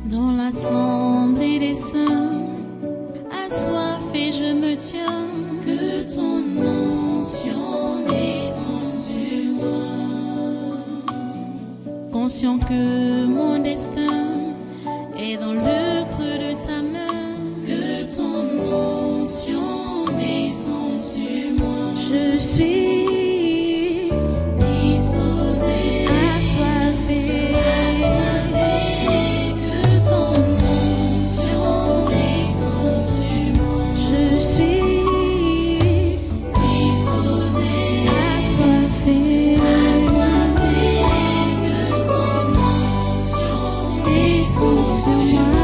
Dans l'assemblée des saints, assoiffé je me tiens, que ton onction descende sur moi. Conscient que mon destin est dans le creux de ta main, que ton onction descende sur moi. Je suis disposé, assoiffé, que ton onction descende sur moi. Je suis disposé, assoiffé, que ton onction descende sur moi.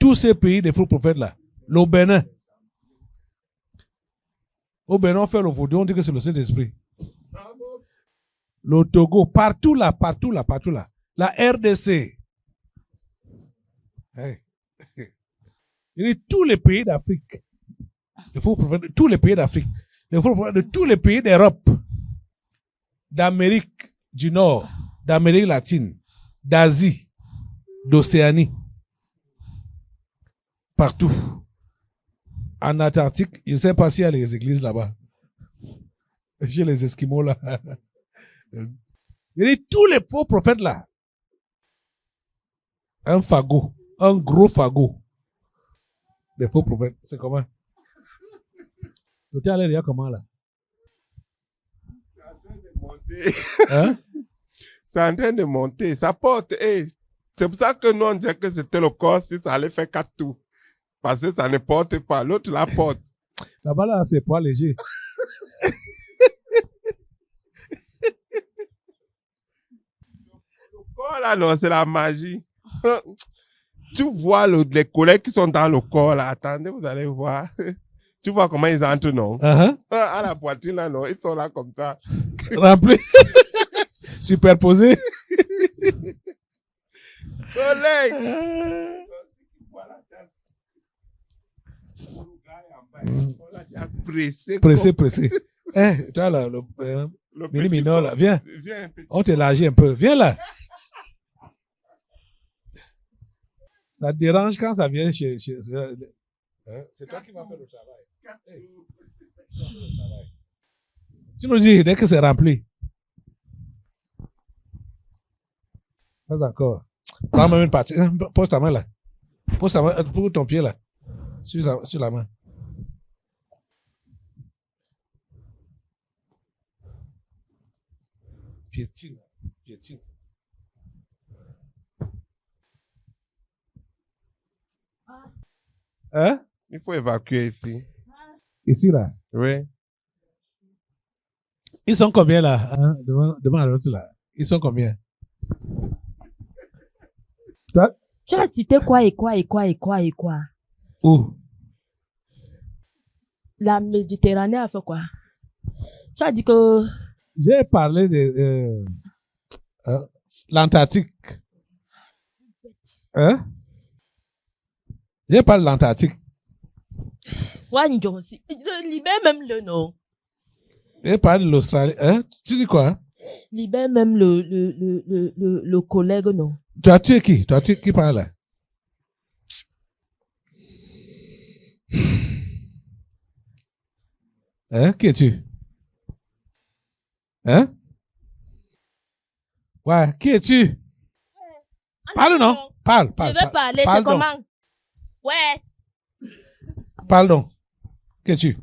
Tous ces pays des faux prophètes là, le Bénin. Au Bénin, on fait le vaudou, on dit que c'est le Saint-Esprit. Le Togo, partout là. La RDC. Hey. Il dit tous les pays d'Afrique. Les faux prophètes de tous les pays d'Afrique. Les faux prophètes de tous les pays d'Europe. D'Amérique du Nord. D'Amérique latine. D'Asie. D'Océanie. Partout. En Antarctique, je ne sais pas s'il y a les églises là-bas. Chez les Esquimaux là. Il dit tous les faux prophètes là. Un fagot. Un gros fagot. Les faux prophètes. C'est comment? Tu es allé dire comment là? Hein? C'est en train de monter. Ça porte. Hey, c'est pour ça que nous on disait que c'était le corps si ça allait faire 4 tours. Parce que ça ne porte pas. L'autre la porte. Là-bas, là, c'est pas léger. Le corps, là, non, c'est la magie. Tu vois les collègues qui sont dans le corps, là. Attendez, vous allez voir. Tu vois comment ils entrent, non? À la poitrine, là, non. Ils sont là comme ça. Remplis. Superposés. Collègues. Pressé. Eh, toi là, le mini mineur là, viens. On t'élargit un peu. Viens là. Ça te dérange quand ça vient chez c'est toi qui vas faire le travail. Hey. Tu nous dis dès que c'est rempli. Pas encore. Prends même une partie. Pose ta main là. Pose ta main, pose ton pied là. Sur la main. Piétine. Hein? Il faut évacuer ici. Ici là. Oui. Ils sont combien là? Hein? Devant l'autre là. Ils sont combien? Toi? Tu as cité quoi? Où? La Méditerranée a fait quoi? Tu as dit que... J'ai parlé de l'Antarctique. Hein? J'ai parlé de l'Antarctique. Ouais, le libère même le nom. J'ai parlé de l'Australie. Hein? Tu dis quoi? Libère même le collègue, non? Tu as tué qui? Tu as tué qui par là? Hein? Qui es-tu? Hein? Ouais, qui es-tu? Parle non? Parle. Je veux parler, c'est comment? Ouais. Parle donc. Qui es-tu?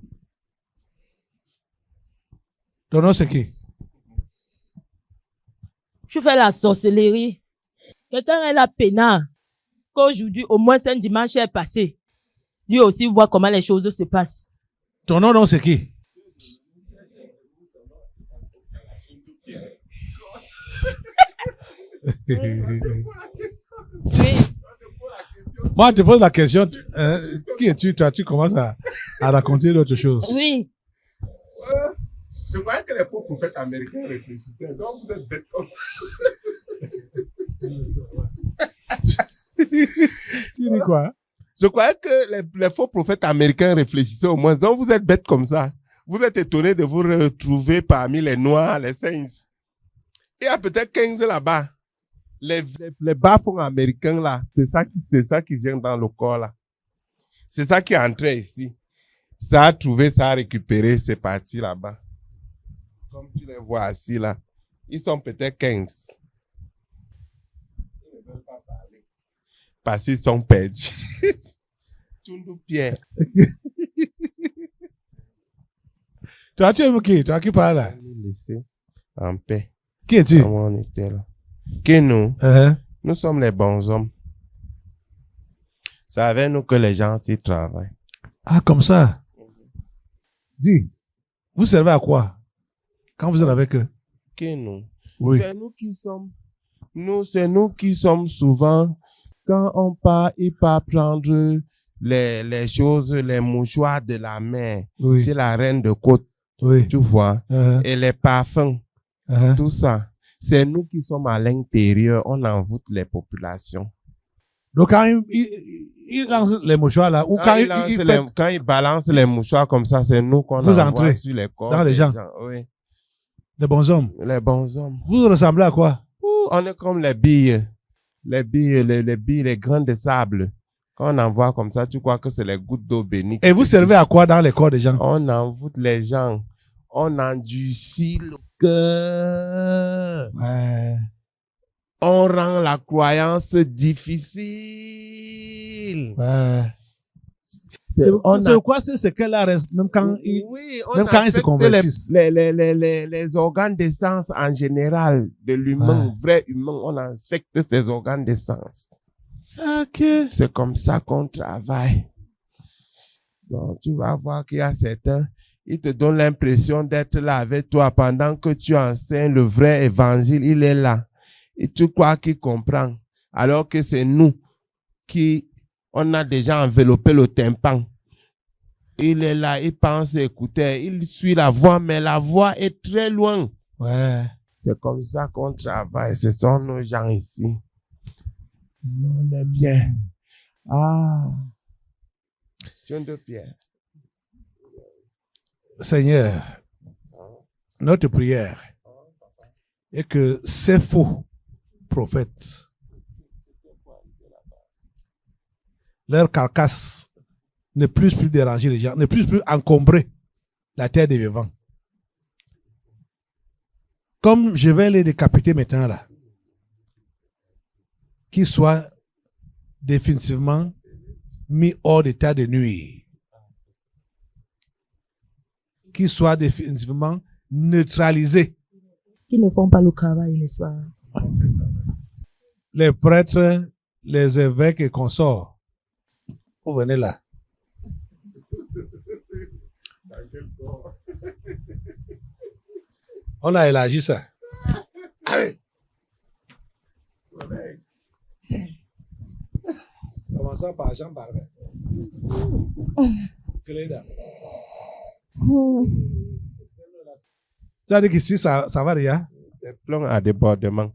Ton nom c'est qui? Tu fais la sorcellerie. Quelqu'un est là peinard. Qu'aujourd'hui, au moins un dimanche est passé. Lui aussi voit comment les choses se passent. Ton nom c'est qui? Oui. Moi, je te pose la question, qui es-tu? Toi, tu commences à raconter d'autres choses. Oui. Je croyais que les faux prophètes américains réfléchissaient. Donc vous êtes bêtes comme ça. Tu dis quoi? Je croyais que les faux prophètes américains réfléchissaient au moins. Donc vous êtes bêtes comme ça. Vous êtes étonnés de vous retrouver parmi les noirs, les singes. Il y a peut-être 15 là-bas. Les bas-fonds américains là, c'est ça qui vient dans le corps là. C'est ça qui est entré ici. Ça a trouvé, ça a récupéré, c'est parti là-bas. Comme tu les vois assis là. Ils sont peut-être 15. Ils ne veulent pas parler. Parce qu'ils sont perdus. Tundou Pierre. Toi, tu es qui? Toi qui parles là? Nous laisser en paix. Qui es-tu? Comment on était là? Que nous? Uh-huh. Nous sommes les bons hommes. C'est avec nous que les gens qui travaillent. Ah, comme ça. Dis, vous servez à quoi quand vous êtes avec eux? Que nous? Oui. C'est nous qui sommes. C'est nous qui sommes souvent, quand on part, il part prendre les choses, les mouchoirs de la mer. Oui. C'est la reine de côte, Oui. tu vois. Uh-huh. Et les parfums, Uh-huh. tout ça. C'est nous qui sommes à l'intérieur, on envoûte les populations. Donc, quand il lance les mouchoirs là, ou quand Quand il balance les mouchoirs comme ça, c'est nous qu'on Vous envoie entrez sur les corps dans les des gens. Oui, les bons hommes, les bons hommes. vous ressemblez à quoi? Ouh, on est comme les billes. Les billes, les grains de sable. Quand on envoie comme ça, tu crois que c'est les gouttes d'eau bénie. Et vous servez à quoi dans les corps des gens? On envoûte les gens. On endurcit le cœur. Ouais. On rend la croyance difficile. Ouais. C'est quoi c'est ce qu'elle a même quand il... Oui, même quand ils se convertissent. les organes d'essence en général de l'humain, Ouais. vrai humain, on infecte ces organes d'essence. Ok. C'est comme ça qu'on travaille. Donc, tu vas voir qu'il y a certains, ils te donnent l'impression d'être là avec toi pendant que tu enseignes le vrai évangile, il est là. Et tu crois qu'il comprend. Alors que c'est nous qui, on a déjà enveloppé le tympan. Il est là, il pense écouter, il suit la voix, mais la voix est très loin. Ouais. C'est comme ça qu'on travaille. Ce sont nos gens ici. On est bien. Ah. Tundou Pierre. Seigneur, notre prière est que ces faux prophètes, leur carcasse ne puisse plus déranger les gens, ne puisse plus encombrer la terre des vivants. Comme je vais les décapiter maintenant là, qu'ils soient définitivement mis hors d'état de nuire. Qu'ils soient définitivement neutralisés. Qui ne font pas le travail, n'est-ce pas? Les prêtres, les évêques et consorts, vous venez là. On a élargi ça. Allez. Commençons par Jean Barbet. Cléda. Tu as dit qu'ici, ça va rien? Des plans à débordement.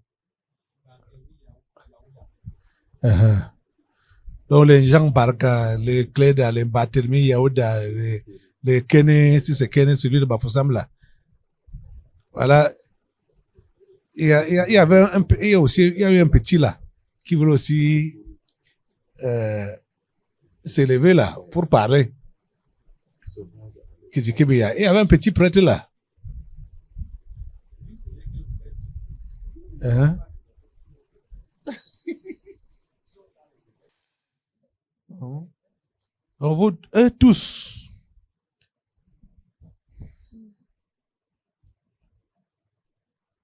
Donc, les gens Barca, les Cléda, les Batermi, Yaouda, les Kene, si c'est Kene, celui de Bafoussam là. Voilà. Il y a eu un petit là, qui voulait aussi s'élever là, pour parler. Il y avait un petit prêtre là. On vous, eux tous,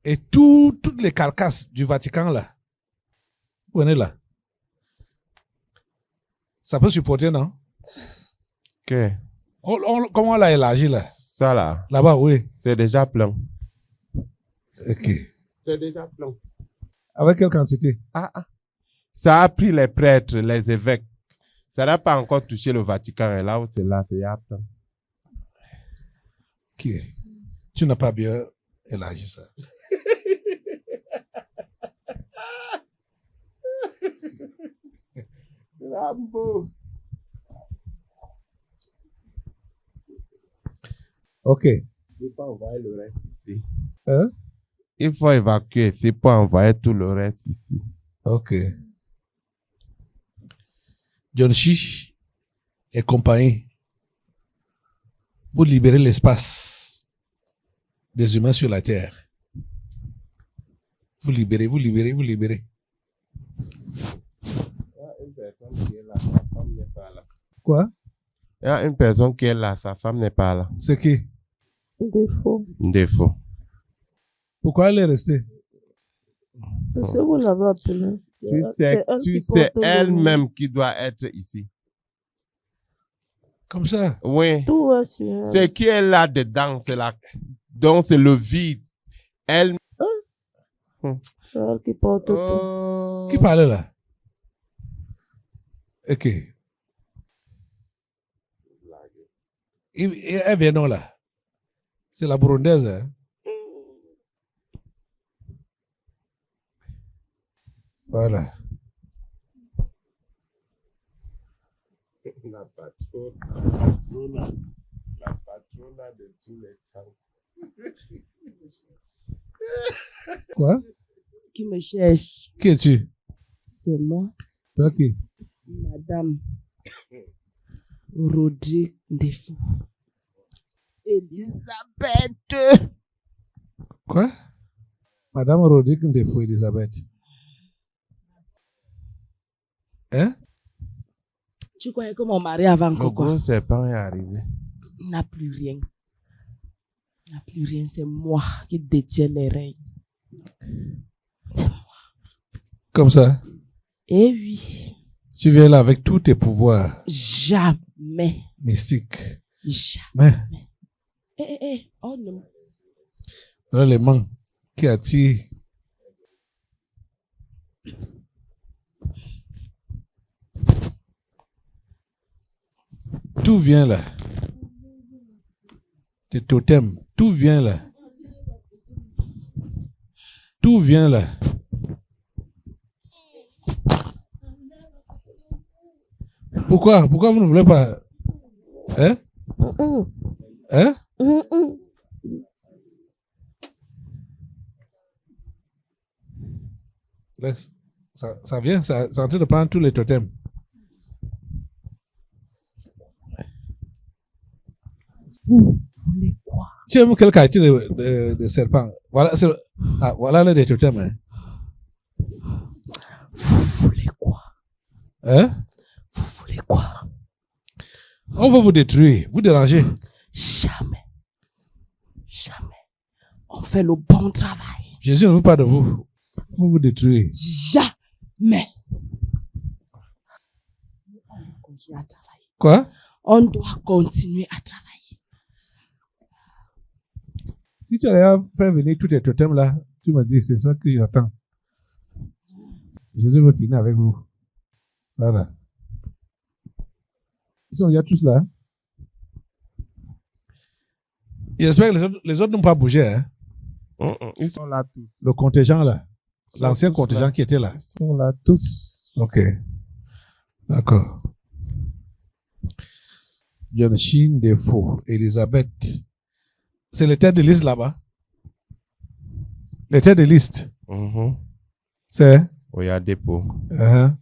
et toutes les carcasses du Vatican là, vous venez là. Ça peut supporter, non? Que? Comment on l'a élargi là? Ça là, Là-bas, oui. c'est déjà plein. Ok. C'est déjà plein. Avec quelle quantité? Ça a pris les prêtres, les évêques. Ça n'a pas encore touché le Vatican. Et là où c'est là, c'est y a plein. Ok. Tu n'as pas bien élargi ça. Rambo. Ok. Il faut envoyer le reste ici. Hein? Il faut évacuer ici pour envoyer tout le reste ici. Ok. John Chi et compagnie, vous libérez l'espace des humains sur la Terre. Vous libérez, vous libérez, vous libérez. Il y a une personne qui est là, sa femme n'est pas là. Quoi? Il y a une personne qui est là, sa femme n'est pas là. C'est qui? Défaut. Défaut. Pourquoi elle est restée? Parce que vous l'avez appelé. C'est elle-même qui doit être ici. Comme ça? Oui. Tout est sur elle. C'est qui est là dedans, c'est là. Donc c'est le vide. Elle. C'est elle qui porte tout. Oh. Qui parlait là? Ok. Elle vient non là? C'est la Burundaise, hein? Voilà. La patronne de tous les temps. Quoi? Qui me cherche? Qui es-tu? C'est moi, Toi qui? Madame Rodrigue Défaut. Elisabeth. Quoi? Madame Rodrigue Ndefo Elisabeth. Hein? Tu croyais que mon mari avait Le encore quoi? gros serpent est arrivé. Il n'a plus rien. Il n'a plus rien, c'est moi qui détiens les règnes. C'est moi. Comme ça? Eh oui, Tu viens là avec tous tes pouvoirs jamais, mystiques. jamais. Mais, Oh non. voilà l'élément qui attire. Tout vient là. Tes totems, tout vient là. Tout vient là. Pourquoi? Pourquoi vous ne voulez pas? Hein? Hein? Laisse. Ça vient, ça est en train de prendre tous les totems. Vous voulez quoi? Tu aimes quelle qualité de serpent? Voilà, voilà les des totems. Hein? Vous voulez quoi? Hein? Vous voulez quoi? On va vous détruire, vous déranger. Jamais. Jamais. On fait le bon travail. Jésus ne veut pas de vous. On va vous détruire. Jamais. On doit continuer à travailler. Quoi? On doit continuer à travailler. Si tu allais faire venir tous tes totems là, tu me dis, c'est ça que j'attends. Jésus veut finir avec vous. Voilà. Ils sont déjà tous là. J'espère que les autres n'ont pas bougé. Hein? Ils sont là tous. Le contingent là. Ils sont L'ancien tous contingent là. qui était là. Ils sont là tous. Ok. D'accord. John Chine Défaut, Elisabeth. C'est les têtes de liste là-bas. Les têtes de liste. C'est. Oya Dépôt. Uh-huh,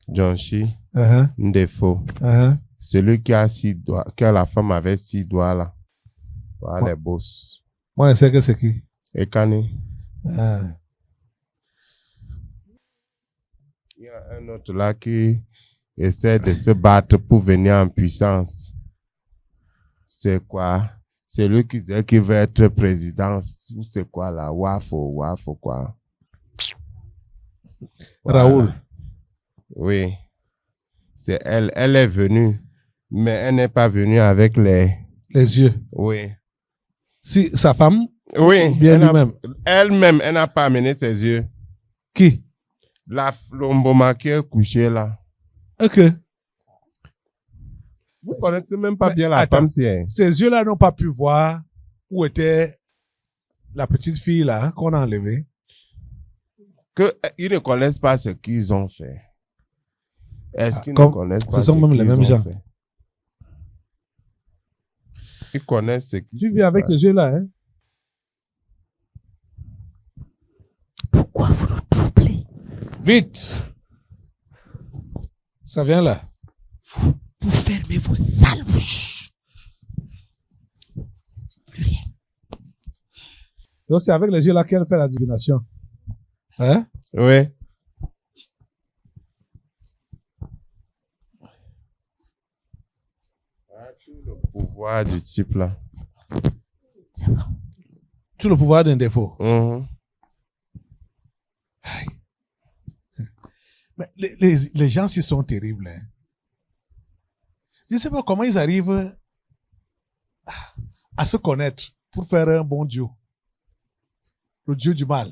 John Chi. uh-huh, Ndefo. uh-huh. Celui qui a 6 doigts, que la femme avait 6 doigts là. Voilà Ouais. les boss. Moi, je sais que c'est qui. Et Kani. Ah. Il y a un autre là qui essaie de se battre pour venir en puissance. C'est quoi? C'est lui qui dit qu'il veut être président. C'est quoi là? Wafo quoi. Voilà. Raoul. Oui. C'est elle. Elle est venue. Mais elle n'est pas venue avec les... Les yeux. Oui. Si sa femme, Oui. bien elle a- lui-même. Elle-même, elle n'a pas amené ses yeux. Qui? La Lomboma qui est couchée là. Ok. Vous connaissez même pas Mais bien la attends. femme, si elle. Ces yeux-là n'ont pas pu voir où était la petite fille là qu'on a enlevée. Ils ne connaissent pas ce qu'ils ont fait. Est-ce qu'ils ne comme- connaissent pas ce sont même les mêmes gens. fait? Ils connaissent ce qu'ils Tu vis avec tes yeux là, hein? Pourquoi vous le troublez? Vite! Ça vient là. Vous fermez vos sales bouches. Plus rien. Donc c'est avec les yeux là qu'elle fait la divination. Hein? Oui. Le pouvoir du type là. C'est bon. Tout le pouvoir d'un défaut. Mhm. Mais les gens s'y sont terribles. Hein. Je ne sais pas comment ils arrivent à se connaître pour faire un bon Dieu. Le Dieu du mal.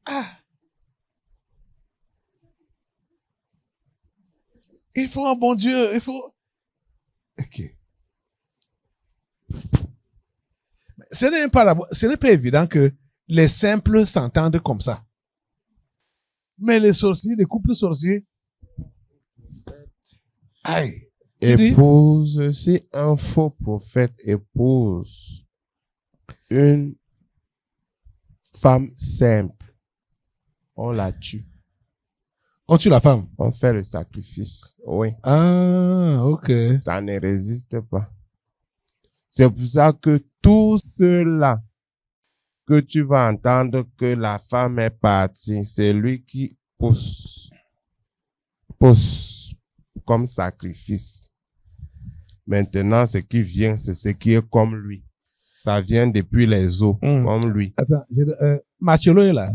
Ah. Il faut un bon Dieu. Il faut. Ok. Ce n'est pas évident que les simples s'entendent comme ça. Mais les sorciers, les couples sorciers. Aïe. Tu dis? Épouse, si un faux prophète épouse une femme simple, on la tue. On tue la femme. On fait le sacrifice. Oui. Ah, ok. Ça ne résiste pas. C'est pour ça que tout cela que tu vas entendre que la femme est partie, c'est lui qui pousse comme sacrifice. Maintenant, ce qui vient, c'est ce qui est comme lui. Ça vient depuis les eaux, comme lui. Attends, Marcello est là.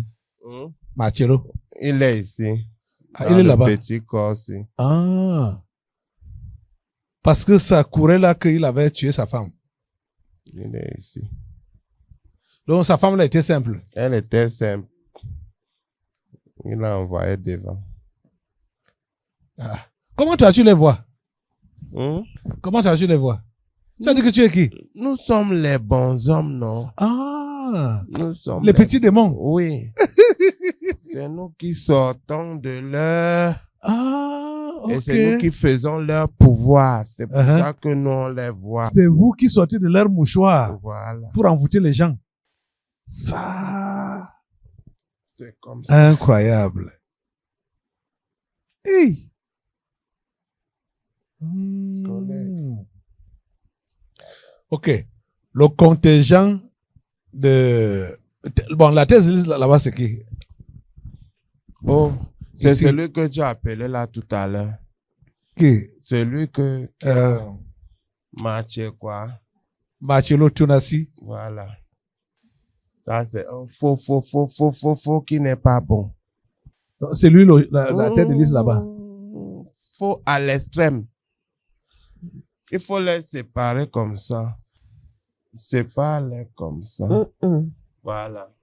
Marcello. Il est ici. Ah, il est là-bas. Petit corps aussi. Ah. Parce que ça courait là qu'il avait tué sa femme. Il est ici. Donc sa femme là était simple. Elle était simple. Il l'a envoyé devant. Ah. Comment tu les vois? Hum? Comment tu les vois? Tu as dit que tu es qui? Nous sommes les bons hommes, non? Ah. Nous sommes Les petits démons. Oui. C'est nous qui sortons de leur... Ah, ok. Et c'est nous qui faisons leur pouvoir. C'est pour ça que nous, on les voit. C'est vous qui sortez de leur mouchoir Voilà. pour envoûter les gens. Ça. C'est comme ça. Incroyable. Hey. Ok. Le contingent de... Bon, la thèse là-bas, c'est qui? Oh, c'est Ici. celui que tu as appelé là tout à l'heure. Qui? Celui que... Mathieu, quoi. Marcello Tunasi. Voilà. Ça, c'est un faux qui n'est pas bon. C'est lui la tête de liste là-bas. Faux à l'extrême. Il faut les séparer comme ça. Sépare-les comme ça. Voilà.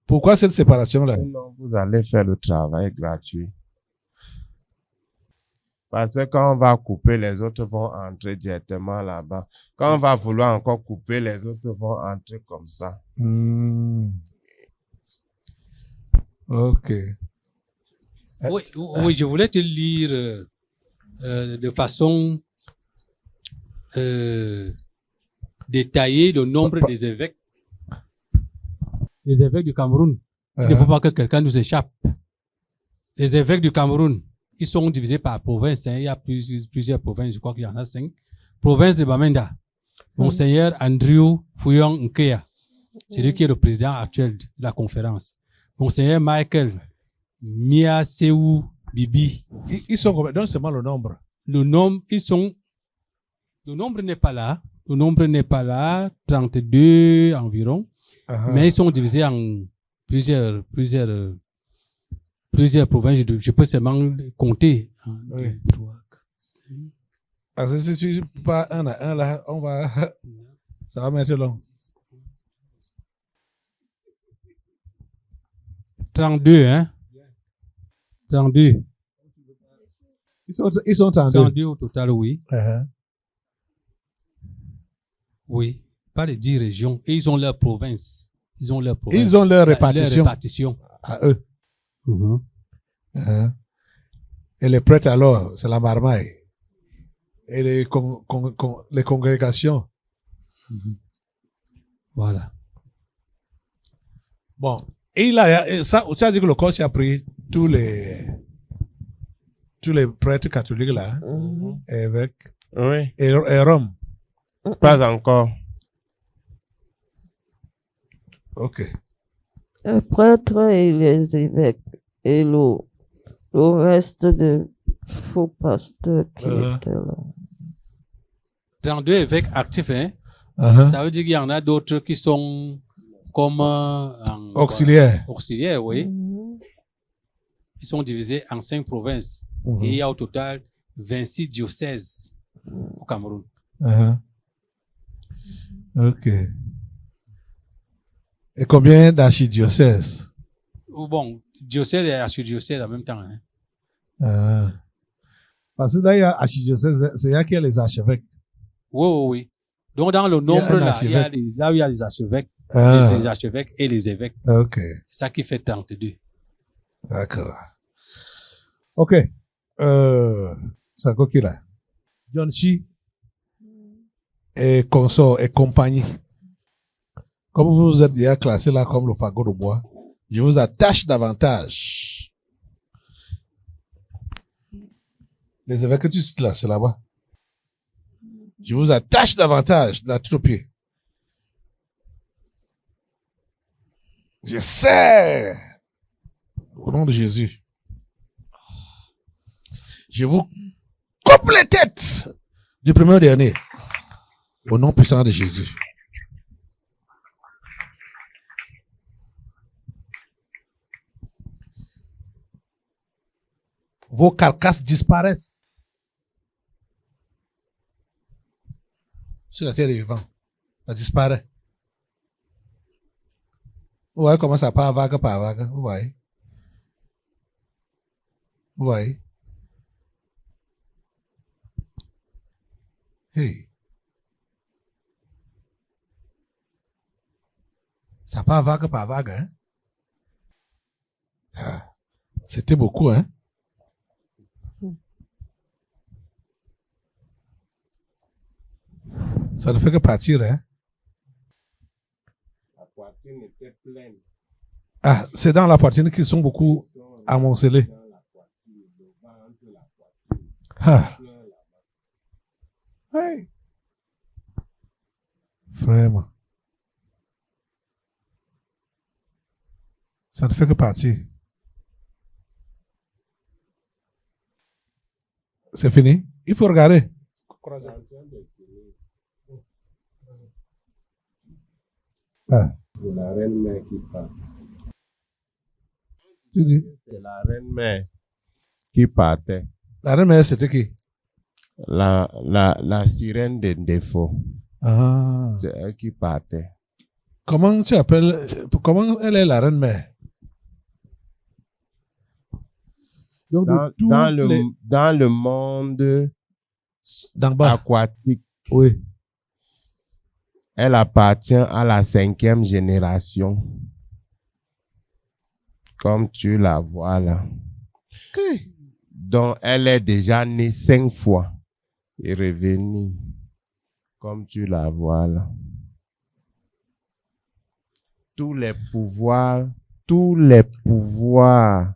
Pourquoi cette séparation-là? Sinon, vous allez faire le travail gratuit. Parce que quand on va couper, les autres vont entrer directement là-bas. Quand on va vouloir encore couper, les autres vont entrer comme ça. Ok. Oui, je voulais te lire de façon détaillée le nombre des évêques. Les évêques du Cameroun. Il ne faut pas que quelqu'un nous échappe. Les évêques du Cameroun, ils sont divisés par province. Hein. Il y a plusieurs provinces, je crois qu'il y en a 5. Province de Bamenda. Monseigneur Andrew Fouillon Nkeya. C'est lui qui est le président actuel de la conférence. Monseigneur Michael Mia Seou Bibi. Ils sont combien? Donne seulement le nombre. Le nombre n'est pas là. Le nombre n'est pas là. 32 environ. Mais ils sont divisés en plusieurs provinces. Je peux seulement compter. 1, 2, 3, 4, 5. Parce que si tu pas un à un là, ça va mettre long. 32, hein? 32. Ils sont en deux. Tendus au total, oui. Uh-huh. Oui. Pas les 10 régions. Et ils ont leur province. Ils ont leur province. Ils ont leur Leur répartition répartition. à eux. Mhm. Uh-huh. Et les prêtres, alors, c'est la marmaille. Et les congrégations. Mhm. Voilà. Bon. Et ça, tu as dit que le corps a pris tous les prêtres catholiques là, hein, évêques, Oui. et Rome. Pas encore. Ok. Les prêtres et les évêques et le reste de faux pasteurs qui Uh-huh. étaient là. 32 évêques actifs, hein. Uh-huh. Ça veut dire qu'il y en a d'autres qui sont comme Auxiliaires. auxiliaires, oui. Mhm. Ils sont divisés en 5 provinces. Mhm. Et il y a au total 26 diocèses au Cameroun. Uh-huh. Ok. Et combien d'archidiocèses? Bon, diocèse et archidiocèse en même temps. Hein. Ah. Parce que là, il y a archidiocèse, c'est là qu'il y a les archevêques. Oui, oui, oui. Donc, dans le nombre, un là, il y a archevêque. là où il y a les archevêques, Ah. les archevêques et les évêques. Ok. C'est ça qui fait 32. D'accord. Ok. C'est encore qui là? John Chi et consort et compagnie. Comme vous vous êtes déjà classé là comme le fagot de bois, je vous attache davantage. Les évêques que tu cites là, c'est là-bas. Je vous attache davantage de la tête aux pieds. Je sais. Au nom de Jésus. Je vous coupe les têtes du premier au dernier. Au nom puissant de Jésus. Vos carcasses disparaissent sur la terre des vivants. Ça disparaît. Vous voyez comment ça part vague par vague. Vous voyez. Vous voyez. Hey. Ça part vague par vague, hein? Ah. C'était beaucoup, hein? Ça ne fait que partir, hein? La poitrine était pleine. Ah, c'est dans la poitrine qu'ils sont beaucoup amoncelés. Dans la poitrine, le ventre, la poitrine. Ah, Plein là-bas. hey. Vraiment. Ça ne fait que partir. C'est fini? Il faut regarder. C'est en train de finir. Ah, C'est la reine-mère qui part. tu dis. C'est la reine-mère qui partait. La reine-mère, c'était qui? La sirène de défaut. Ah. C'est elle qui partait. Comment tu appelles, comment elle est la reine-mère? Donc, de tous les- Dans le monde d'en bas. aquatique, Oui. elle appartient à la 5e génération. Comme tu la vois là. Ok. Donc, elle est déjà née 5 fois et revenue. Comme tu la vois là. Tous les pouvoirs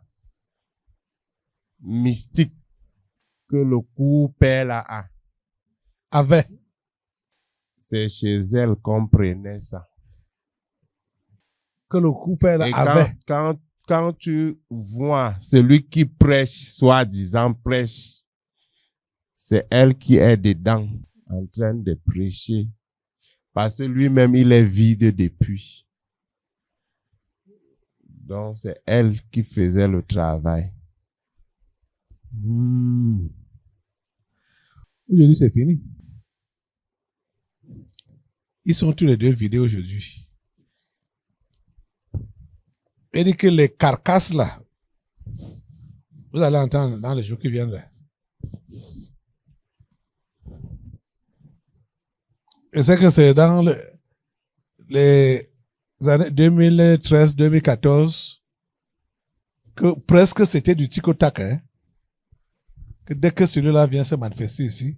mystiques que le couple là a, Avec. c'est chez elle qu'on prenait ça. Que le couple Et avait. quand tu vois celui qui prêche, soi-disant prêche, c'est elle qui est dedans, en train de prêcher. Parce que lui-même, il est vide depuis. Donc, c'est elle qui faisait le travail. Aujourd'hui, c'est fini. Ils sont tous les deux vidés aujourd'hui. Et dit que les carcasses là, vous allez entendre dans les jours qui viennent là. Je sais que c'est dans les années 2013-2014 que presque c'était du tic au tac. Hein? Que dès que celui-là vient se manifester ici,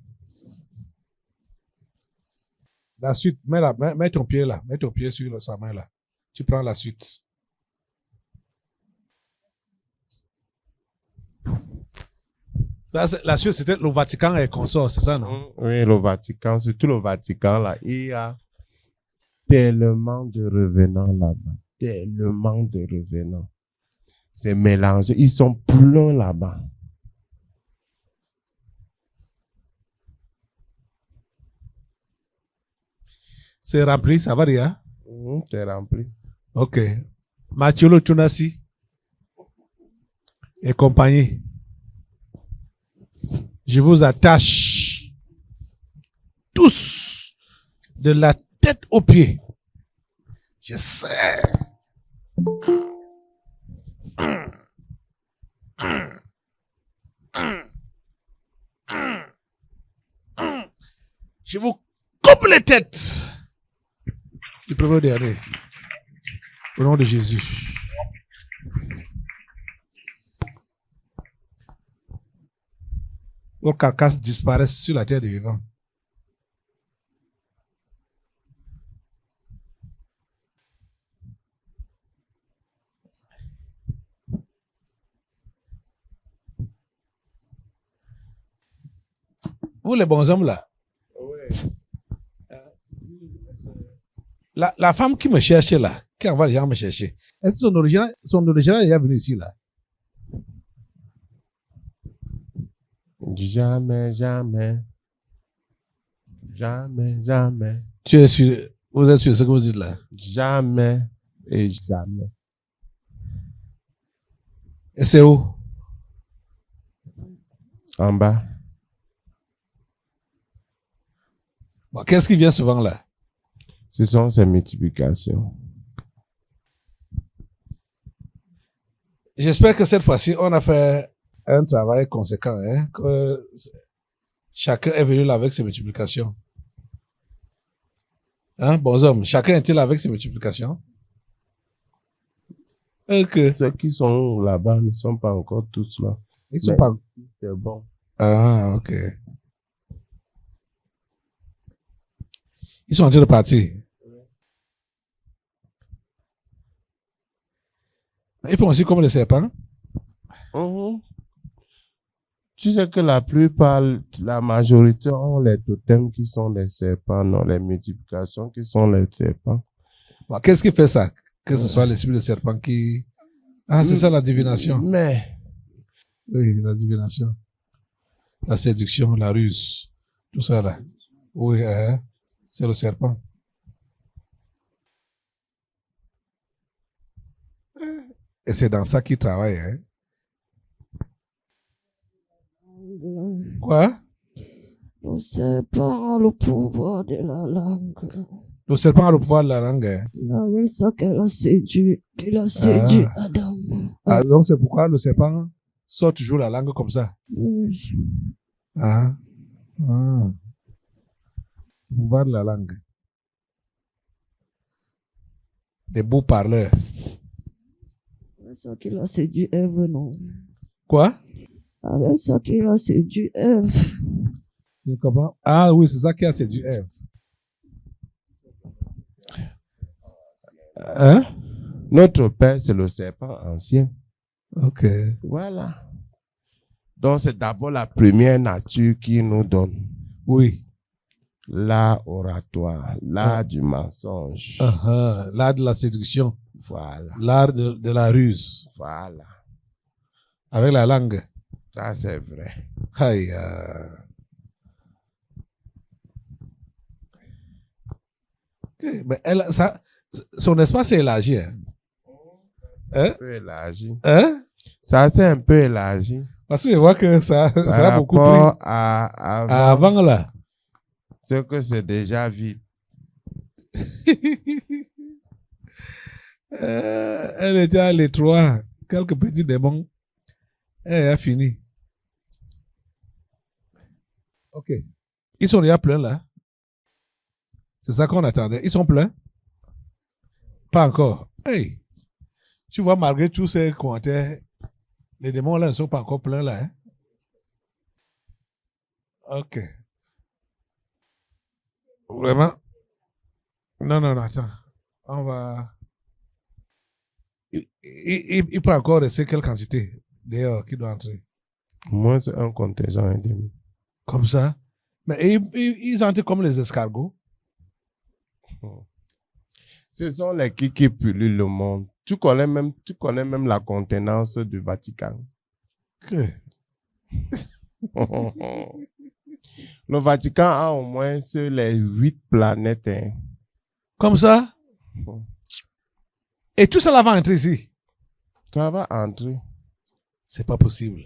la suite, mets ton pied là, mets ton pied sur sa main là. Tu prends la suite. Ça, la suite, c'était le Vatican et consort, c'est ça, non? Oui, le Vatican, surtout le Vatican, là, il y a tellement de revenants là-bas. Tellement de revenants. C'est mélangé. Ils sont pleins là-bas. C'est rempli, ça va rien? C'est rempli. Ok. Mathieu Tunasi et compagnie. Je vous attache tous de la tête aux pieds. Je sais. Je vous coupe les têtes. Du premier au dernier. Au nom de Jésus. Vos carcasses disparaissent sur la terre des vivants. Vous les bons hommes là. La femme qui me cherchait là, qui envoie les gens me chercher, est-ce que son original est venu ici là? Jamais, jamais. Jamais, jamais. Tu es sûr, vous êtes sûr de ce que vous dites là? Jamais et jamais. Et c'est où? En bas. Bon, qu'est-ce qui vient souvent là? Ce sont ces multiplications. J'espère que cette fois-ci, on a fait un travail conséquent, hein, que chacun est venu là avec ses multiplications. Hein, bons hommes, chacun est-il là avec ses multiplications? Ok. Ceux qui sont là-bas ne sont pas encore tous là. Ils sont Mais pas. c'est bon. Ah, ok. Ils sont en train de partir. Ils font aussi comme les serpents. Tu sais que la plupart, la majorité ont les totems qui sont les serpents, non, les multiplications qui sont les serpents. Bon, qu'est-ce qui fait ça? Que ce soit l'esprit de serpent qui... Ah, c'est ça la divination. Mais, Oui, la divination. La séduction, la ruse. Tout ça là. Oui, hein, c'est le serpent. Et c'est dans ça qu'il travaille, hein. Quoi? Le serpent a le pouvoir de la langue. Le serpent a le pouvoir de la langue, hein. Avec ça qu'elle a séduit, qu'il a séduit Adam. Ah, donc c'est pourquoi le serpent sort toujours la langue comme ça. Oui. Ah. Ah. Le pouvoir de la langue. Des beaux parleurs. Avec ça qu'il a séduit Ève, non? Quoi? Avec ça qu'il a séduit Ève. Je comprends. Ah oui, c'est ça qui a séduit Ève. Hein? notre père, c'est le serpent ancien. Ok. Voilà. Donc, c'est d'abord la première nature qui nous donne. Oui. L'art oratoire, l'art du mensonge. L'art de la séduction. Voilà. L'art de la ruse. Voilà. Avec la langue. Ça, c'est vrai. Aïe. Ok, mais elle, ça, son espace est élargi. Hein? Un peu élargi. Hein? Ça, c'est un peu élargi. Parce que je vois que ça a beaucoup pris. Par rapport à avant là. Ce que c'est déjà vide. Elle était à l'étroit. Quelques petits démons. Elle a fini. Ok. Ils sont déjà pleins là. C'est ça qu'on attendait. Ils sont pleins? Pas encore. Hey! Tu vois, malgré tous ces commentaires, les démons là ne sont pas encore pleins là. Hein? Ok. Vraiment? Non, attends. On va... Il peut encore rester quelle quantité d'ailleurs qui doit entrer? Moi, c'est un contingent et demi. Comme ça? Mais ils entrent comme les escargots? Ce sont les qui pullulent le monde. Tu connais même la contenance du Vatican. Que? Le Vatican a au moins sur les 8 planètes. Hein. Comme ça? Et tout ça là va entrer ici? Ça va entrer. C'est pas possible.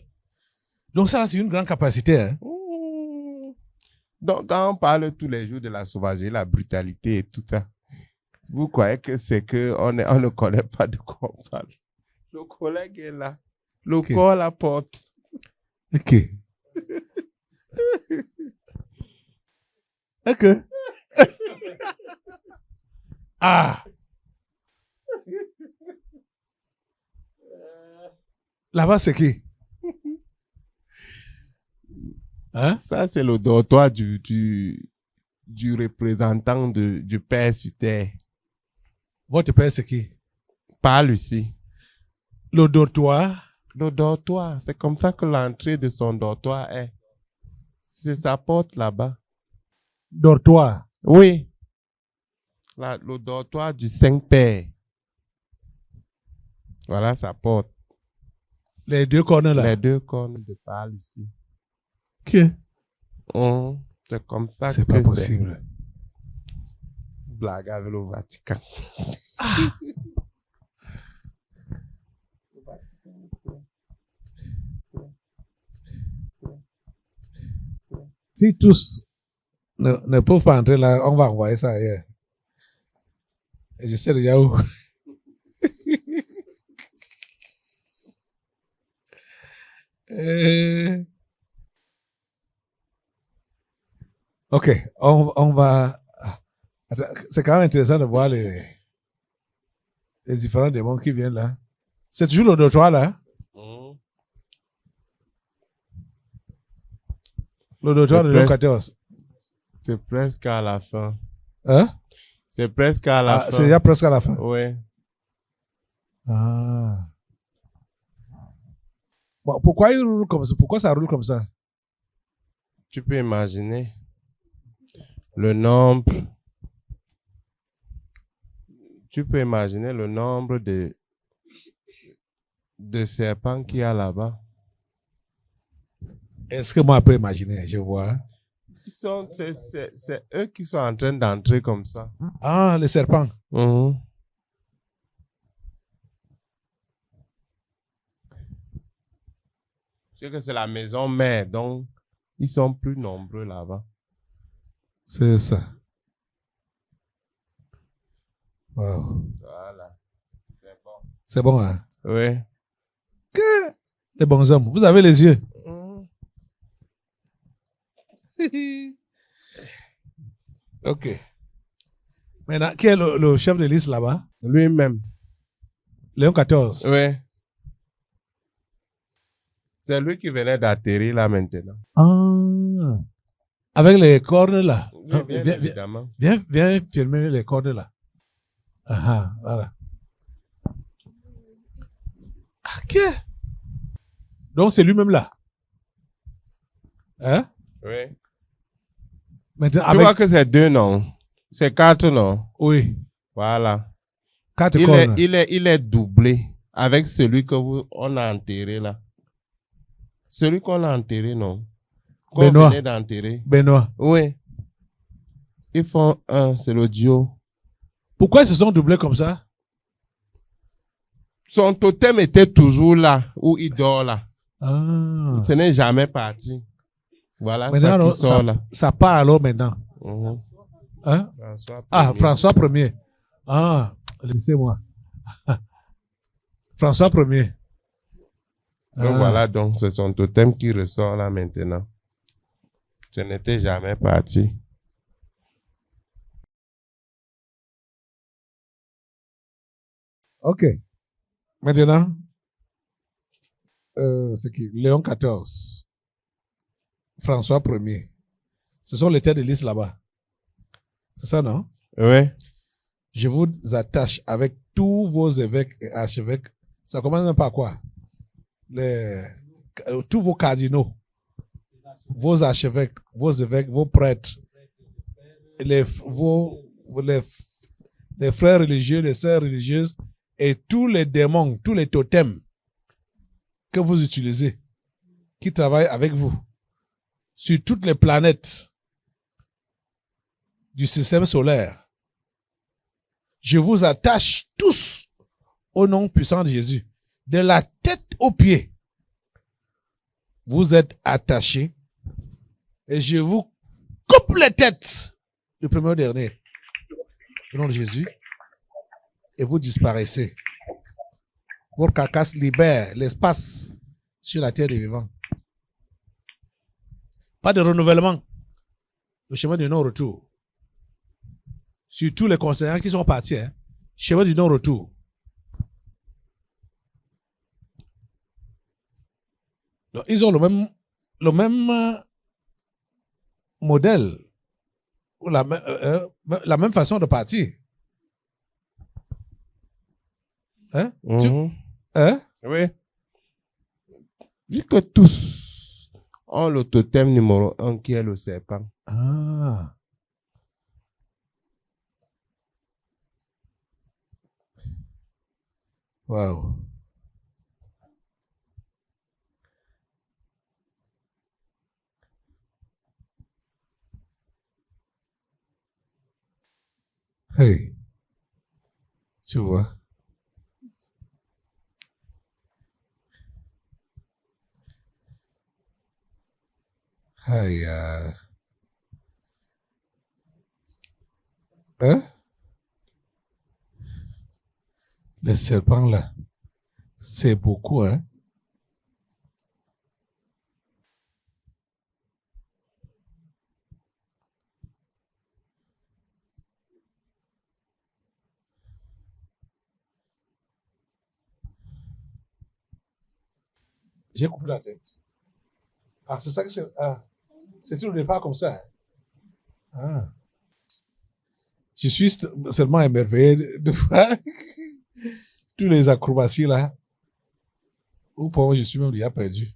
Donc ça, c'est une grande capacité. Hein? Donc, quand on parle tous les jours de la sauvagerie, la brutalité et tout ça, vous croyez que c'est qu'on ne connaît pas de quoi on parle. Le collègue est là. Le corps à la porte. Ok. Ok. Ah! Là-bas, c'est qui? Hein? Ça, c'est le dortoir du représentant du Père sur terre. Votre père, c'est qui? Parle ici. Le dortoir? Le dortoir, c'est comme ça que l'entrée de son dortoir est. C'est sa porte là-bas. Dortoir? Oui. Le dortoir du Saint-Père. Voilà sa porte. Les deux cornes là? Les deux cornes de parle ici. Que? C'est comme ça c'est que pas possible. Blague avec le Vatican. Si tous ne peuvent pas entrer là, on va envoyer ça ailleurs. Et je sais déjà où. Ok, on va... Attends, c'est quand même intéressant de voir les différents démons qui viennent là. C'est toujours le dortoir là? Le dortoir de Léon 14. C'est presque à la fin. Hein? C'est presque à la fin. C'est déjà presque à la fin? Oui. Ah. Bon, pourquoi il roule comme ça? Pourquoi ça roule comme ça? Tu peux imaginer le nombre. Tu peux imaginer le nombre de serpents qu'il y a là-bas. Est-ce que moi je peux imaginer? Je vois. C'est eux qui sont en train d'entrer comme ça. Ah, les serpents. C'est que c'est la maison mère, donc ils sont plus nombreux là-bas. C'est ça. Wow. Voilà. C'est bon. C'est bon, hein? Oui. Que les bons hommes, vous avez les yeux. Ok. Maintenant, qui est le chef de liste là-bas? Lui-même. Léon 14. Oui. C'est lui qui venait d'atterrir là maintenant. Ah. Avec les cornes là. Oui, bien évidemment. Viens filmer les cornes là. Ah, voilà. Ok. Donc c'est lui-même là. Hein? Oui. Maintenant, Tu vois que c'est 2 noms. C'est 4 noms. Oui. Voilà. 4 cornes. Il est doublé avec celui que on a enterré là. Celui qu'on a enterré, non? Qu'on Benoît. venait d'enterrer. Benoît. Oui. Ils font un, c'est le duo. Pourquoi ils se sont doublés comme ça? Son totem était toujours là, où il dort là. Ah. Ce n'est jamais parti. Voilà Maintenant, ça qui sort là. ça part alors maintenant. Hein? François Ier. Ah, laissez-moi. François Ier. Donc voilà, donc c'est son totem qui ressort là maintenant. Ce n'était jamais parti. Ok. Maintenant, c'est qui? Léon XIV, François Ier. Ce sont les têtes de liste là-bas. C'est ça, non? Oui. Je vous attache avec tous vos évêques et archevêques. Ça commence même par quoi? Tous vos cardinaux, vos archevêques, vos évêques, vos prêtres, les frères religieux, les sœurs religieuses et tous les démons, tous les totems que vous utilisez, qui travaillent avec vous sur toutes les planètes du système solaire. Je vous attache tous au nom puissant de Jésus. De la tête aux pieds, vous êtes attachés et je vous coupe les têtes du premier au dernier. Au nom de Jésus. Et vous disparaissez. Votre carcasse libère l'espace sur la terre des vivants. Pas de renouvellement. Le chemin du non-retour. Sur tous les continents qui sont partis, hein, chemin du non-retour. Donc, ils ont le même modèle, ou la même façon de partir. Hein? Hein? Oui. Vu que tous ont le totem numéro 1 qui est le serpent. Ah. Wow. Hey. Tu vois? Hey, hein? Les serpents là, c'est beaucoup, hein? J'ai coupé la tête. Ah, c'est ça que c'est. Ah, c'était au départ comme ça. Hein? Ah. Je suis seulement émerveillé de voir tous les acrobaties là. Ou pour moi, je suis même déjà perdu.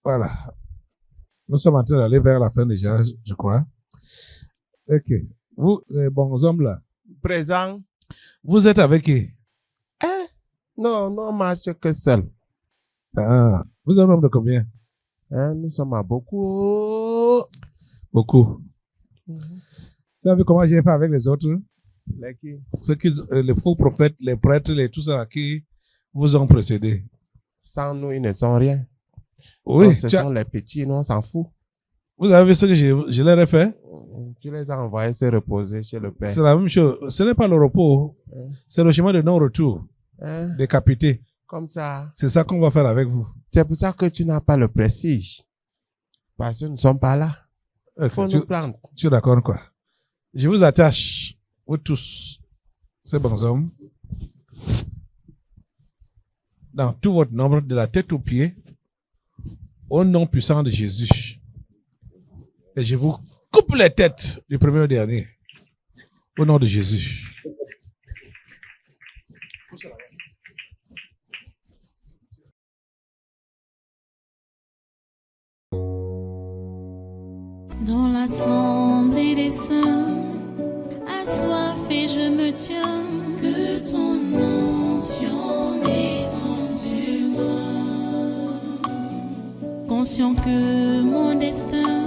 Voilà. Nous sommes en train d'aller vers la fin déjà, je crois. Ok. Vous, les bons hommes là, Présent. vous êtes avec qui? Non, non, marche que seul. Ah, vous êtes un nombre de combien? Nous sommes à beaucoup. Beaucoup. Tu as vu comment j'ai fait avec les autres? Ceux qui, les faux prophètes, les prêtres, tout ça qui vous ont précédé. Sans nous, ils ne sont rien. Oui. Donc, ce sont les petits, nous, on s'en fout. Vous avez vu ce que je leur ai fait? Tu les as envoyés se reposer chez le Père. C'est la même chose. Ce n'est pas le repos. C'est le chemin de non-retour. Décapité. Comme ça. C'est ça qu'on va faire avec vous. C'est pour ça que tu n'as pas le prestige. Parce que nous ne sommes pas là. Il faut nous prendre. Tu es d'accord, quoi? Je vous attache, vous tous, ces bons hommes, dans tout votre nombre, de la tête aux pieds, au nom puissant de Jésus. Et je vous coupe les têtes du premier au dernier. Au nom de Jésus. Dans l'assemblée des saints, assoiffé je me tiens, que ton onction descende sur moi. Conscient que mon destin